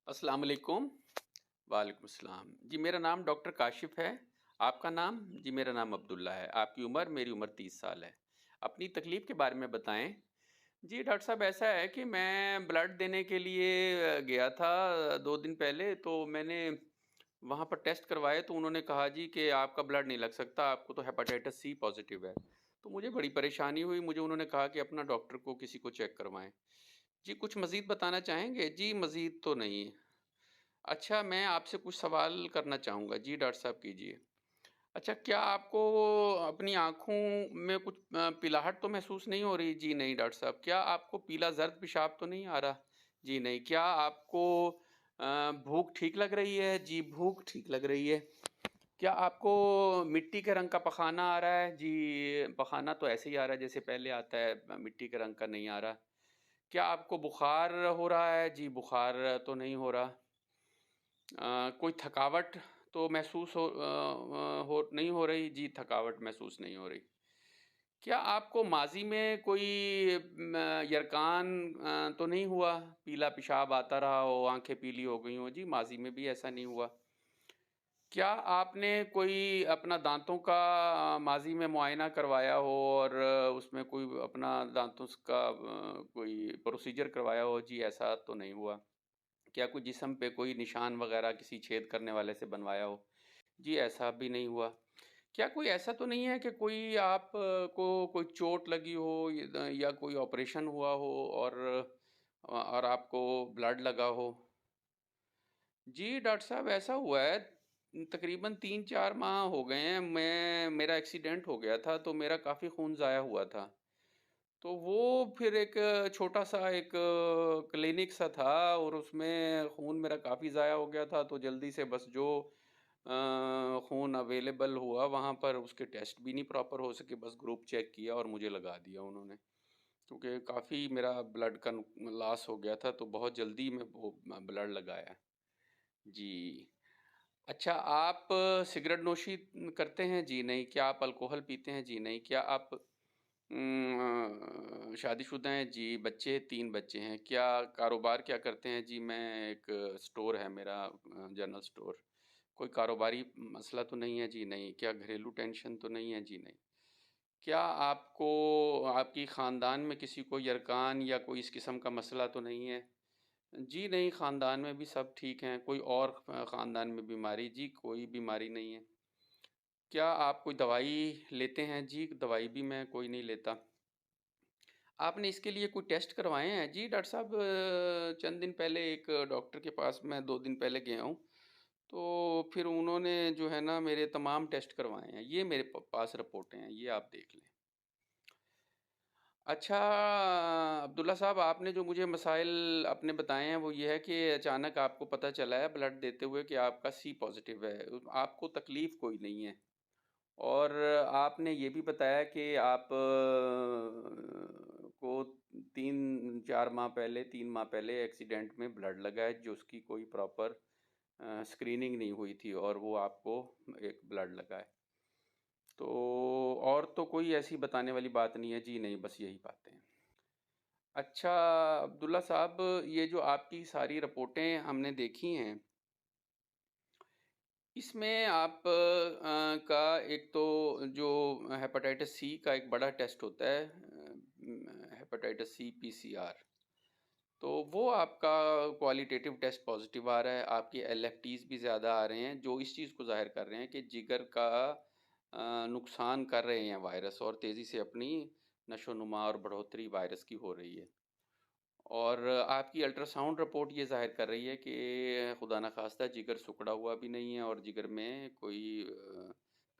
अस्सलाम वालेकुम। वालेकुम अस्सलाम। जी मेरा नाम डॉक्टर काशिफ है। आपका नाम? जी मेरा नाम अब्दुल्ला है। आपकी उम्र? मेरी उम्र 30 साल है। अपनी तकलीफ़ के बारे में बताएँ। जी डॉक्टर साहब ऐसा है कि मैं ब्लड देने के लिए गया था 2 दिन पहले, तो मैंने वहाँ पर टेस्ट करवाए तो उन्होंने कहा जी कि आपका ब्लड नहीं लग सकता, आपको तो हेपेटाइटिस सी पॉज़िटिव है। तो मुझे बड़ी परेशानी हुई, मुझे उन्होंने कहा कि अपना डॉक्टर को किसी को चेक करवाएँ। जी कुछ मज़ीद बताना चाहेंगे? जी मज़ीद तो नहीं। अच्छा, मैं आपसे कुछ सवाल करना चाहूँगा। जी, डॉक्टर साहब कीजिए। अच्छा, क्या आपको अपनी आँखों में कुछ पिलाहट तो महसूस नहीं हो रही? जी, नहीं डॉक्टर साहब। क्या आपको पीला ज़र्द पेशाब तो नहीं आ रहा? जी, नहीं। क्या आपको भूख ठीक लग रही है? जी, भूख ठीक लग रही है। क्या आपको मिट्टी के रंग का पखाना आ रहा है? जी, पखाना तो ऐसे ही आ रहा है जैसे पहले आता है, मिट्टी के रंग का नहीं आ रहा। क्या आपको बुखार हो रहा है? जी, बुखार तो नहीं हो रहा। कोई थकावट तो महसूस हो नहीं हो रही? जी, थकावट महसूस नहीं हो रही। क्या आपको माज़ी में कोई यरकान तो नहीं हुआ? पीला पेशाब आता रहा हो, आँखें पीली हो गई हों? जी, माज़ी में भी ऐसा नहीं हुआ। क्या आपने कोई अपना दाँतों का माज़ी में मुआयना करवाया हो और उसमें कोई अपना दाँतों का कोई प्रोसीजर करवाया हो? जी, ऐसा तो नहीं हुआ। क्या कोई जिस्म पे कोई निशान वगैरह किसी छेद करने वाले से बनवाया हो? जी, ऐसा भी नहीं हुआ। क्या कोई ऐसा तो नहीं है कि कोई आप को कोई चोट लगी हो या कोई ऑपरेशन हुआ हो और आपको ब्लड लगा हो? जी, डॉक्टर साहब ऐसा हुआ है, तकरीबन 3-4 माह हो गए हैं, मेरा एक्सीडेंट हो गया था, तो मेरा काफ़ी खून ज़ाया हुआ था। तो वो फिर एक छोटा-सा एक क्लिनिक सा था और उसमें खून मेरा काफ़ी ज़ाया हो गया था, तो जल्दी से बस जो खून अवेलेबल हुआ वहाँ पर उसके टेस्ट भी नहीं प्रॉपर हो सके, बस ग्रुप चेक किया और मुझे लगा दिया उन्होंने। क्योंकि काफ़ी मेरा ब्लड का लॉस हो गया था, तो बहुत जल्दी में वो ब्लड लगाया। जी। अच्छा, आप सिगरेट नोशी करते हैं? जी, नहीं। क्या आप अल्कोहल पीते हैं? जी, नहीं। क्या आप शादीशुदा हैं? जी, बच्चे 3 बच्चे हैं। क्या कारोबार क्या करते हैं? जी, मैं एक स्टोर है मेरा, जनरल स्टोर। कोई कारोबारी मसला तो नहीं है? जी, नहीं। क्या घरेलू टेंशन तो नहीं है? जी, नहीं। क्या आपको आपकी ख़ानदान में किसी को यरकान या कोई इस किस्म का मसला तो नहीं है? जी नहीं, ख़ानदान में भी सब ठीक हैं। कोई और ख़ानदान में बीमारी? जी, कोई बीमारी नहीं है। क्या आप कोई दवाई लेते हैं? जी, दवाई भी मैं कोई नहीं लेता। आपने इसके लिए कोई टेस्ट करवाए हैं? जी, डॉक्टर साहब चंद दिन पहले एक डॉक्टर के पास मैं 2 दिन पहले गया हूँ। तो फिर उन्होंने जो है ना मेरे तमाम टेस्ट करवाए हैं। ये मेरे पास रिपोर्टें हैं, ये आप देख लें। अच्छा, अब्दुल्ला साहब आपने जो मुझे मसाइल अपने बताए हैं वो ये है कि अचानक आपको पता चला है ब्लड देते हुए कि आपका सी पॉजिटिव है। आपको तकलीफ़ कोई नहीं है और आपने ये भी बताया कि आप को 3-4 माह पहले 3 माह पहले एक्सीडेंट में ब्लड लगा है जो उसकी कोई प्रॉपर स्क्रीनिंग नहीं हुई थी और वो आपको एक ब्लड लगा है। तो और तो कोई ऐसी बताने वाली बात नहीं है। जी नहीं, बस यही बातें हैं। अच्छा, अब्दुल्ला साहब ये जो आपकी सारी रिपोर्टें हमने देखी हैं, इसमें आप का एक तो जो हेपेटाइटिस सी का एक बड़ा टेस्ट होता है, हेपेटाइटिस सी पीसीआर, तो वो आपका क्वालिटेटिव टेस्ट पॉजिटिव आ रहा है। आपके एलएफटीज भी ज़्यादा आ रहे हैं जो इस चीज़ को ज़ाहिर कर रहे हैं कि जिगर का नुकसान कर रहे हैं वायरस और तेज़ी से अपनी नशोनुमा और बढ़ोतरी वायरस की हो रही है। और आपकी अल्ट्रासाउंड रिपोर्ट ये ज़ाहिर कर रही है कि खुदा न खास्ता जिगर सिकुड़ा हुआ भी नहीं है और जिगर में कोई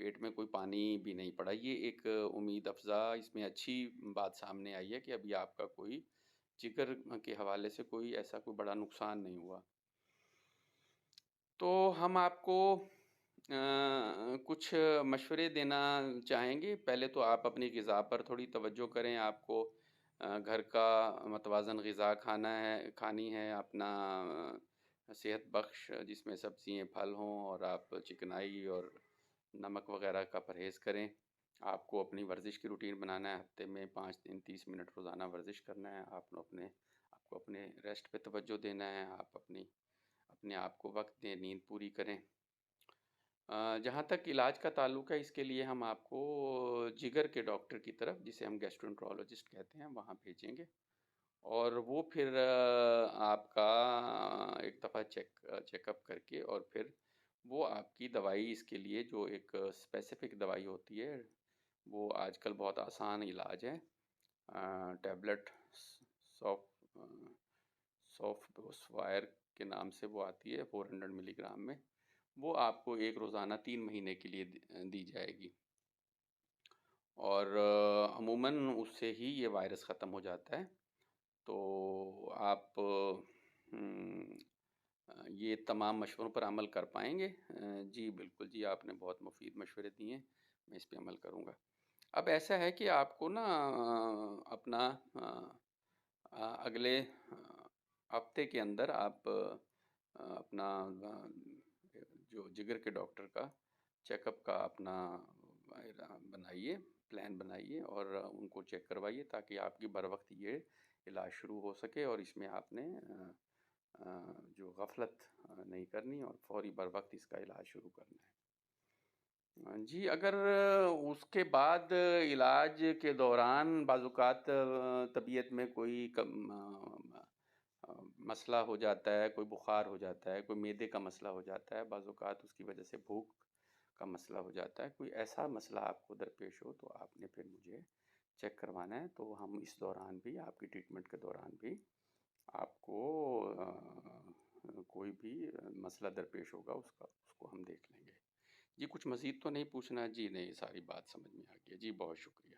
पेट में कोई पानी भी नहीं पड़ा। ये एक उम्मीद अफ़ज़ा इसमें अच्छी बात सामने आई है कि अभी आपका कोई जिगर के हवाले से कोई ऐसा कोई बड़ा नुकसान नहीं हुआ। तो हम आपको कुछ मशवरे देना चाहेंगे। पहले तो आप अपनी ग़िज़ा पर थोड़ी तवज्जो करें। आपको घर का मतवाज़न ग़िज़ा खानी है, अपना सेहत बख्श जिसमें सब्ज़ियाँ, फल हों और आप चिकनाई और नमक वग़ैरह का परहेज़ करें। आपको अपनी वर्जिश की रूटीन बनाना है। हफ़्ते में 5 दिन 30 मिनट रोज़ाना वर्जिश करना है। आपको अपने रेस्ट पे तवज्जो देना है। आप अपनी اپنے آپ کو وقت دیں، نیند پوری کریں۔ جہاں تک علاج کا تعلق ہے، اس کے لیے ہم آپ کو جگر کے ڈاکٹر کی طرف، جسے ہم گیسٹرونٹرولوجسٹ کہتے ہیں، وہاں بھیجیں گے، اور وہ پھر آپ کا ایک دفعہ چیک اپ کر کے، اور پھر وہ آپ کی دوائی، اس کے لیے جو ایک اسپیسیفک دوائی ہوتی ہے، وہ آج کل بہت آسان علاج ہے، ٹیبلٹ سافٹ وائر کے نام سے وہ آتی ہے، 400 ملی گرام میں، وہ آپ کو ایک روزانہ 3 مہینے کے لیے دی جائے گی، اور عموماً اس سے ہی یہ وائرس ختم ہو جاتا ہے۔ تو آپ یہ تمام مشوروں پر عمل کر پائیں گے؟ جی بالکل جی، آپ نے بہت مفید مشورے دیے ہیں، میں اس پہ عمل کروں گا۔ اب ایسا ہے کہ آپ کو نا اپنا اگلے ہفتے کے اندر آپ اپنا جو جگر کے ڈاکٹر کا چیک اپ کا اپنا بنائیے، پلان بنائیے، اور ان کو چیک کروائیے، تاکہ آپ کی بر وقت یہ علاج شروع ہو سکے، اور اس میں آپ نے جو غفلت نہیں کرنی، اور فوری بر وقت اس کا علاج شروع کرنا ہے۔ جی اگر اس کے بعد علاج کے دوران بعض اوقات طبیعت میں کوئی مسئلہ ہو جاتا ہے، کوئی بخار ہو جاتا ہے، کوئی معدے کا مسئلہ ہو جاتا ہے، بعض اوقات اس کی وجہ سے بھوک کا مسئلہ ہو جاتا ہے، کوئی ایسا مسئلہ آپ کو درپیش ہو، تو آپ نے پھر مجھے چیک کروانا ہے، تو ہم اس دوران بھی، آپ کی ٹریٹمنٹ کے دوران بھی، آپ کو کوئی بھی مسئلہ درپیش ہوگا، اس کو ہم دیکھ لیں گے۔ جی کچھ مزید تو نہیں پوچھنا؟ جی نہیں، ساری بات سمجھ میں آ گئی۔ جی بہت شکریہ۔